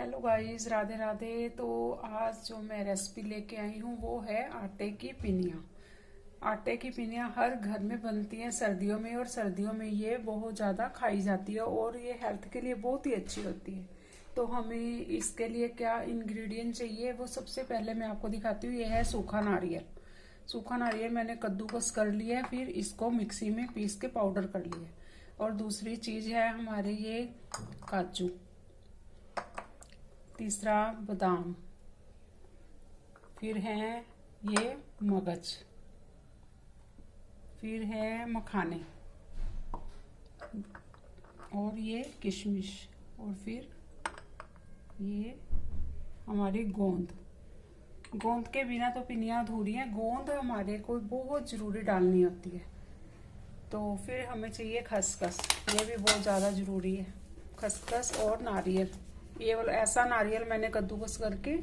Hello guys, Radhe Radhe. तो आज जो मैं रेसिपी लेके आई हूँ वो है आटे की पिनिया। आटे की पिनिया हर घर में बनती है सर्दियों में, और सर्दियों में ये बहुत ज़्यादा खाई जाती है और ये हेल्थ के लिए बहुत ही अच्छी होती है। तो हमें इसके लिए क्या इंग्रेडिएंट चाहिए वो सबसे पहले मैं आपको दिखाती हूँ। ये है सूखा नारियल। सूखा नारियल मैंने कद्दूकस कर लिया है, फिर इसको मिक्सी में पीस के पाउडर कर लिया है। और दूसरी चीज़ है हमारे ये काजू, तीसरा बादाम, फिर है ये मगज, फिर है मखाने, और ये किशमिश, और फिर ये हमारी गोंद। गोंद के बिना तो पिनिया अधूरी है, गोंद हमारे को बहुत ज़रूरी डालनी होती है। तो फिर हमें चाहिए खसखस, ये भी बहुत ज़्यादा ज़रूरी है। खसखस और नारियल, ये वाला ऐसा नारियल मैंने कद्दूकस करके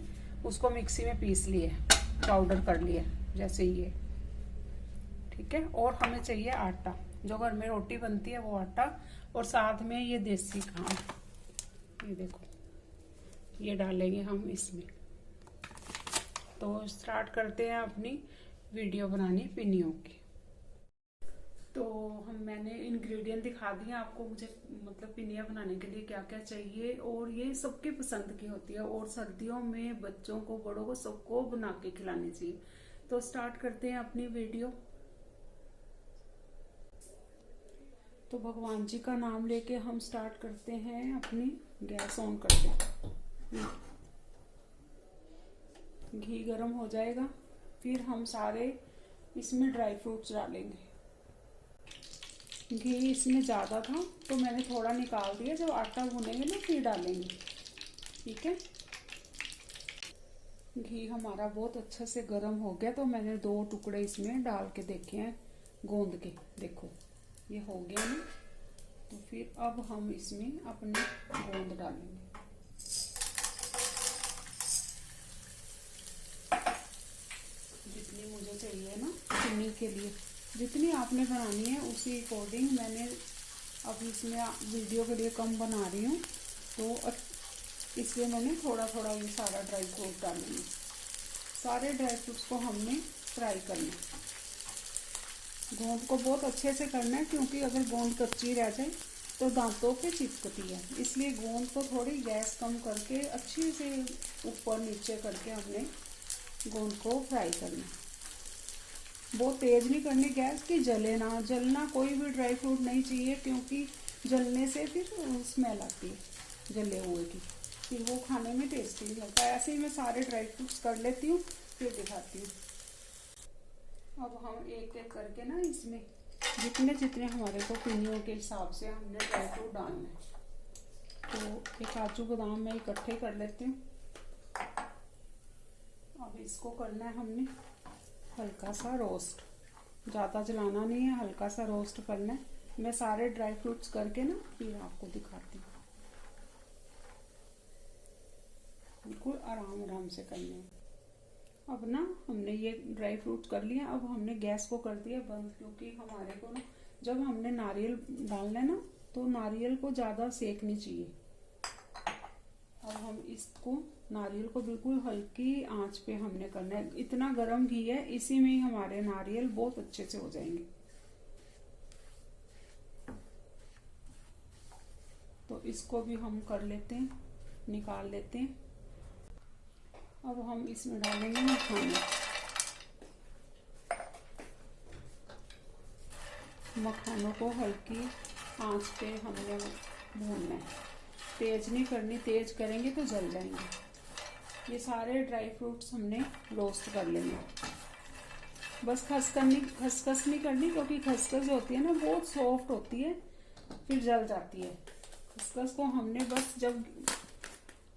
उसको मिक्सी में पीस लिए, पाउडर कर लिया जैसे ये, ठीक है। और हमें चाहिए आटा, जो घर में रोटी बनती है वो आटा, और साथ में ये देसी खांड, ये देखो ये डालेंगे हम इसमें। तो स्टार्ट करते हैं अपनी वीडियो बनानी पिनियों की। तो मैंने इंग्रेडिएंट दिखा दिए आपको, मुझे मतलब पिनिया बनाने के लिए क्या क्या चाहिए, और ये सबके पसंद की होती है और सर्दियों में बच्चों को बड़ों को सबको बना के खिलानी चाहिए। तो स्टार्ट करते हैं अपनी वीडियो। तो भगवान जी का नाम लेके हम स्टार्ट करते हैं, अपनी गैस ऑन करते हैं। घी गरम हो जाएगा, फिर हम सारे इसमें ड्राई फ्रूट्स डालेंगे। घी इसमें ज़्यादा था तो मैंने थोड़ा निकाल दिया, जब आटा भुनेंगे ना फिर डालेंगे, ठीक है। घी हमारा बहुत अच्छे से गर्म हो गया, तो मैंने 2 टुकड़े इसमें डाल के देखे हैं गोंद के, देखो ये हो गया ना। तो फिर अब हम इसमें अपनी गोंद डालेंगे। जितनी मुझे चाहिए ना पिन्नी के लिए, जितनी आपने बनानी है उसी अकॉर्डिंग मैंने अब इसमें वीडियो के लिए कम बना रही हूँ, तो इसलिए मैंने थोड़ा थोड़ा ये सारा ड्राई फ्रूट डालेंगे। सारे ड्राई फ्रूट्स को हमने फ्राई करना है। गोंद को बहुत अच्छे से करना है, क्योंकि अगर गोंद कच्ची रह जाए तो दांतों पे चिपकती है, इसलिए गोंद को थोड़ी गैस कम करके अच्छे से ऊपर नीचे करके हमने गोंद को फ्राई करना है। बहुत तेज नहीं करनी गैस की, जले ना, जलना कोई भी ड्राई फ्रूट नहीं चाहिए, क्योंकि जलने से फिर स्मेल आती है जले हुए की, फिर वो खाने में टेस्टी नहीं लगता। ऐसे ही मैं सारे ड्राई फ्रूट्स कर लेती हूँ, फिर दिखाती हूँ। अब हम एक एक करके ना इसमें जितने जितने हमारे को पिनियों के हिसाब से हमने ड्राई फ्रूट डालना है। तो ये काजू बादाम मैं इकट्ठे कर लेती हूँ। अब इसको करना है हमने हल्का सा रोस्ट, ज़्यादा जलाना नहीं है, हल्का सा रोस्ट करना है। मैं सारे ड्राई फ्रूट्स करके ना फिर आपको दिखाती हूँ, बिल्कुल आराम आराम से करना है। अब ना हमने ये ड्राई फ्रूट कर लिया, अब हमने गैस को कर दिया बंद, क्योंकि हमारे को ना जब हमने नारियल डालना है ना तो नारियल को ज़्यादा सेकनी चाहिए। अब हम इसको नारियल को बिल्कुल हल्की आंच पे हमने करना है। इतना गरम घी है, इसी में ही हमारे नारियल बहुत अच्छे से हो जाएंगे। तो इसको भी हम कर लेते हैं, निकाल लेते हैं। अब हम इसमें डालेंगे मखाने। मखानों को हल्की आंच पे हमने भूनना है, तेज नहीं करनी, तेज करेंगे तो जल जाएंगे। ये सारे ड्राई फ्रूट्स हमने रोस्ट कर लेंगे। बस खसखस नहीं करनी, क्योंकि खसखस जो होती है ना बहुत सॉफ्ट होती है, फिर जल जाती है। खसखस को हमने बस जब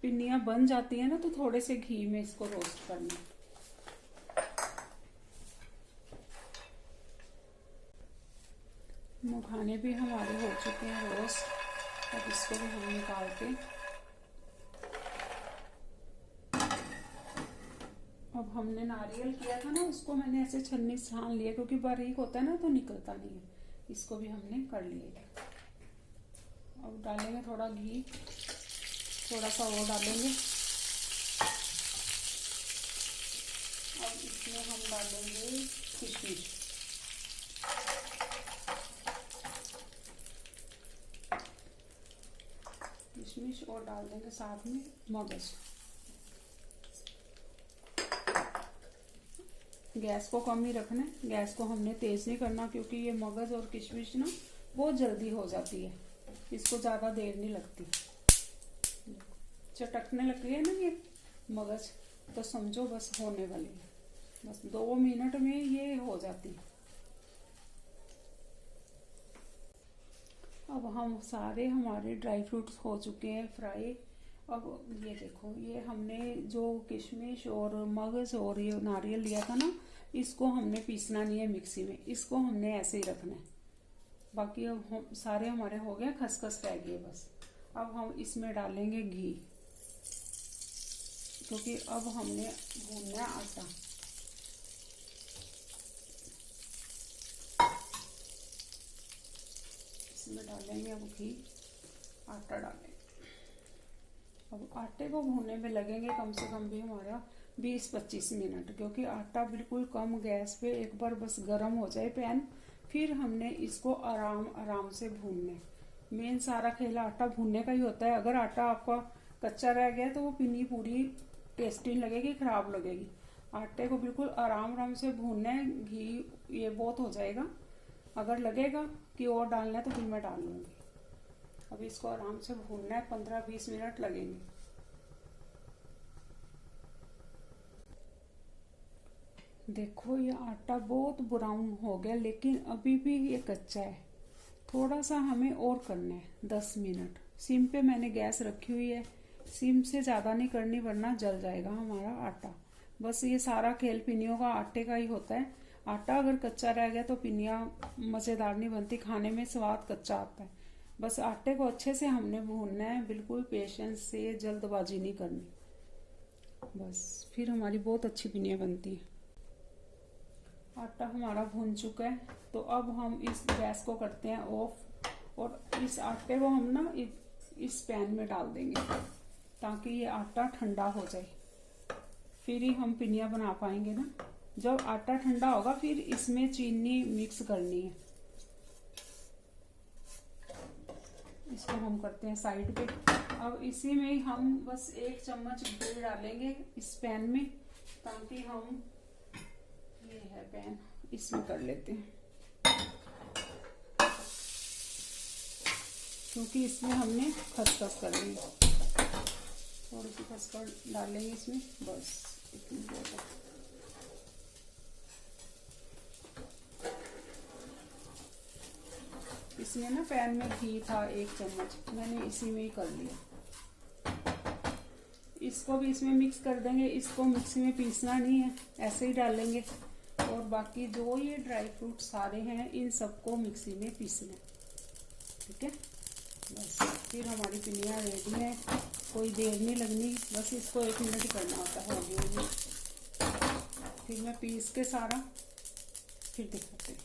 पिन्नियाँ बन जाती है ना तो थोड़े से घी में इसको रोस्ट करना है। मखाने भी हमारे हो चुके हैं रोस्ट, अब इसको भी हम निकाल के अब हमने नारियल किया था ना उसको मैंने ऐसे छन्नी से छान लिया, क्योंकि बारीक होता है ना तो निकलता नहीं है। इसको भी हमने कर लिया। अब डालेंगे थोड़ा घी, थोड़ा सा और डालेंगे। अब इसमें हम डालेंगे किशमिश। किशमिश और डाल देंगे साथ में मगज। गैस को कम ही रखना है, गैस को हमने तेज नहीं करना, क्योंकि ये मगज और किशमिश ना बहुत जल्दी हो जाती है, इसको ज़्यादा देर नहीं लगती। चटकने लग गई है ना ये मगज, तो समझो बस होने वाली है, बस 2 मिनट में ये हो जाती है। अब हम सारे हमारे ड्राई फ्रूट्स हो चुके हैं फ्राई। अब ये देखो, ये हमने जो किशमिश और मगज और ये नारियल लिया था ना, इसको हमने पीसना नहीं है मिक्सी में, इसको हमने ऐसे ही रखना है। बाकी अब सारे हमारे हो गए, खसखस रह गई बस। अब हम इसमें डालेंगे घी, क्योंकि अब हमने भूनना है आटा। इसमें डालेंगे अब घी, आटा डालेंगे। अब आटे को भूनने में लगेंगे कम से कम भी हमारा 20-25 मिनट, क्योंकि आटा बिल्कुल कम गैस पे एक बार बस गर्म हो जाए पैन, फिर हमने इसको आराम आराम से भूनना है। मेन सारा खेल आटा भूनने का ही होता है। अगर आटा आपका कच्चा रह गया तो वो पिन्नी पूरी टेस्टी लगेगी, खराब लगेगी। आटे को बिल्कुल आराम आराम से भूनना है। घी ये बहुत हो जाएगा, अगर लगेगा कि और डालना है तो फिर मैं डाल लूँगी। अब इसको आराम से भूनना है, 15-20 मिनट लगेंगे। देखो ये आटा बहुत ब्राउन हो गया, लेकिन अभी भी ये कच्चा है। थोड़ा सा हमें और करना है, 10 मिनट। सिम पे मैंने गैस रखी हुई है, सिम से ज़्यादा नहीं करनी वरना जल जाएगा हमारा आटा। बस ये सारा खेल पिन्नियों का आटे का ही होता है। आटा अगर कच्चा रह गया तो पिन्नियाँ मज़ेदार नहीं बनती, खाने में स्वाद कच्चा आता है। बस आटे को अच्छे से हमने भूनना है, बिल्कुल पेशेंस से, जल्दबाजी नहीं करनी, बस फिर हमारी बहुत अच्छी पिन्नियाँ बनती हैं। आटा हमारा भून चुका है, तो अब हम इस गैस को करते हैं ऑफ, और इस आटे को हम ना इस पैन में डाल देंगे, ताकि ये आटा ठंडा हो जाए, फिर ही हम पिन्नियाँ बना पाएंगे ना। जब आटा ठंडा होगा फिर इसमें चीनी मिक्स करनी है। इसको हम करते हैं साइड पे। अब इसी में हम बस 1 चम्मच घी डालेंगे इस पैन में, ताकि हम, ये है पैन, इसमें कर लेते हैं, क्योंकि इसमें हमने खसखस करनी है। थोड़ी सी खसखस डालेंगे इसमें, बस इतनी बहुत है। इसमें ना पैन में घी था 1 चम्मच, मैंने इसी में ही कर लिया। इसको भी इसमें मिक्स कर देंगे। इसको मिक्सी में पीसना नहीं है, ऐसे ही डालेंगे। और बाकी जो ये ड्राई फ्रूट सारे हैं, इन सबको मिक्सी में पीसना है, ठीक है। बस फिर हमारी पिन्नियाँ रेडी हैं, कोई देर नहीं लगनी, बस इसको 1 मिनट करना होता है। होगी फिर मैं पीस के सारा फिर दिखाते हैं।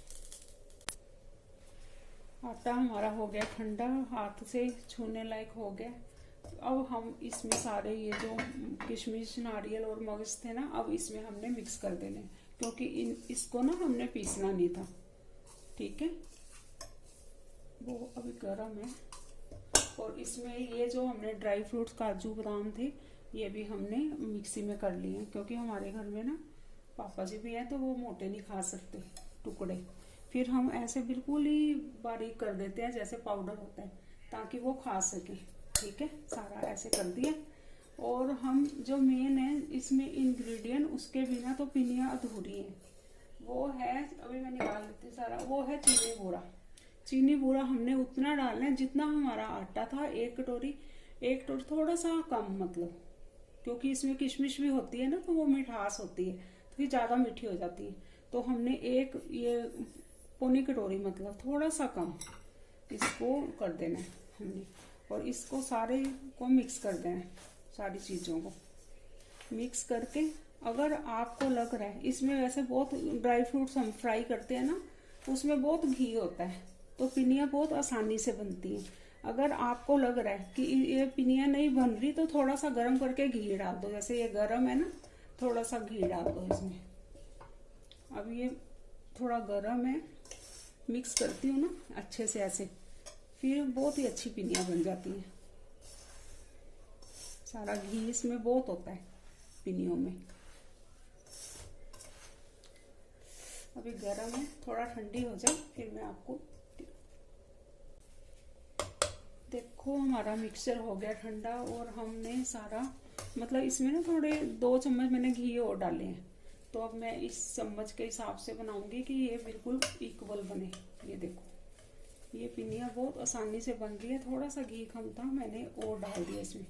आटा हमारा हो गया ठंडा, हाथ से छूने लायक हो गया। अब हम इसमें सारे ये जो किशमिश, नारियल और मगज थे ना, अब इसमें हमने मिक्स कर देने, क्योंकि इसको ना हमने पीसना नहीं था, ठीक है। वो अभी गर्म है। और इसमें ये जो हमने ड्राई फ्रूट्स, काजू बादाम थे, ये भी हमने मिक्सी में कर लिए हैं, क्योंकि हमारे घर में ना पापा जी भी हैं, तो वो मोटे नहीं खा सकते टुकड़े। फिर हम ऐसे बिल्कुल ही बारीक कर देते हैं, जैसे पाउडर होता है, ताकि वो खा सके, ठीक है। सारा ऐसे कर दिया। और हम जो मेन है इसमें इंग्रेडिएंट, उसके बिना तो पिन्नियाँ अधूरी हैं, वो है, अभी मैं निकाल लेती सारा, वो है चीनी बूरा। चीनी बूरा हमने उतना डालना है जितना हमारा आटा था, 1 कटोरी थोड़ा सा कम, मतलब क्योंकि इसमें किशमिश भी होती है ना, तो वो मिठास होती है, तो ये ज़्यादा मीठी हो जाती है। तो हमने ये पौनी कटोरी, मतलब थोड़ा सा कम, इसको कर देना है हमने। और इसको सारे को मिक्स कर देना है, सारी चीज़ों को मिक्स करके। अगर आपको लग रहा है इसमें, वैसे बहुत ड्राई फ्रूट्स हम फ्राई करते हैं ना, उसमें बहुत घी होता है, तो पिन्नियाँ बहुत आसानी से बनती हैं। अगर आपको लग रहा है कि ये पिनिया नहीं बन रही तो थोड़ा सा गर्म करके घी डाल दो। जैसे ये गर्म है ना, थोड़ा सा घी डाल दो इसमें। अब ये थोड़ा गर्म है, मिक्स करती हूँ ना अच्छे से ऐसे, फिर बहुत ही अच्छी पिनिया बन जाती है। सारा घी इसमें बहुत होता है पिनियों में। अभी गर्म है, थोड़ा ठंडी हो जाए फिर मैं आपको। देखो हमारा मिक्सचर हो गया ठंडा, और हमने सारा मतलब इसमें ना थोड़े 2 चम्मच मैंने घी और डाले हैं। तो अब मैं इस चम्मच के हिसाब से बनाऊंगी कि ये बिल्कुल इक्वल बने। ये देखो ये पिनिया बहुत आसानी से बन रही है। थोड़ा सा घी कम था, मैंने और डाल दिया इसमें,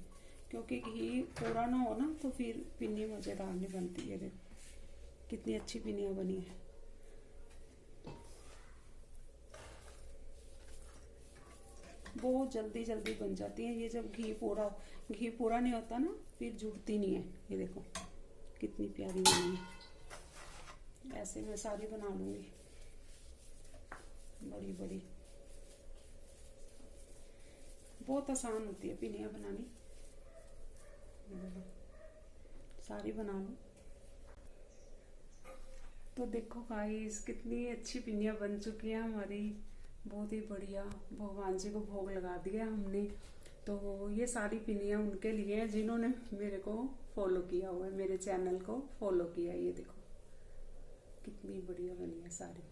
क्योंकि घी पूरा ना हो ना तो फिर पिन्नी मज़ेदार नहीं बनती है। देखो कितनी अच्छी पिनिया बनी है। बहुत जल्दी जल्दी बन जाती है ये, जब घी पूरा नहीं होता ना फिर जुड़ती नहीं है। ये देखो कितनी प्यारी बनी है। ऐसे मैं सारी बना लूंगी बड़ी बड़ी। बहुत आसान होती है पिनिया बनानी। सारी बना लो। तो देखो गाइस कितनी अच्छी पिनिया बन चुकी है हमारी, बहुत ही बढ़िया। भगवान जी को भोग लगा दिया हमने। तो ये सारी पिनिया उनके लिए हैं जिन्होंने मेरे को फॉलो किया हुआ है, मेरे चैनल को फॉलो किया है। ये देखो कितनी बढ़िया बनी है सारी।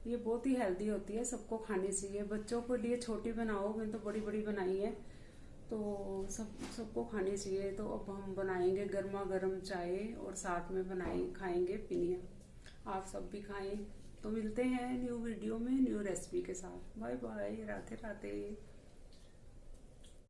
ये बहुत ही हेल्दी होती है, सबको खानी चाहिए। बच्चों के लिए छोटी बनाओ, मैंने तो बड़ी बड़ी बनाई है, तो सबको खानी चाहिए। तो अब हम बनाएंगे गर्मा गर्म चाय और साथ में खाएंगे पिनिया। आप सब भी खाएं। तो मिलते हैं न्यू वीडियो में न्यू रेसिपी के साथ। Bye bye, Radhe Radhe.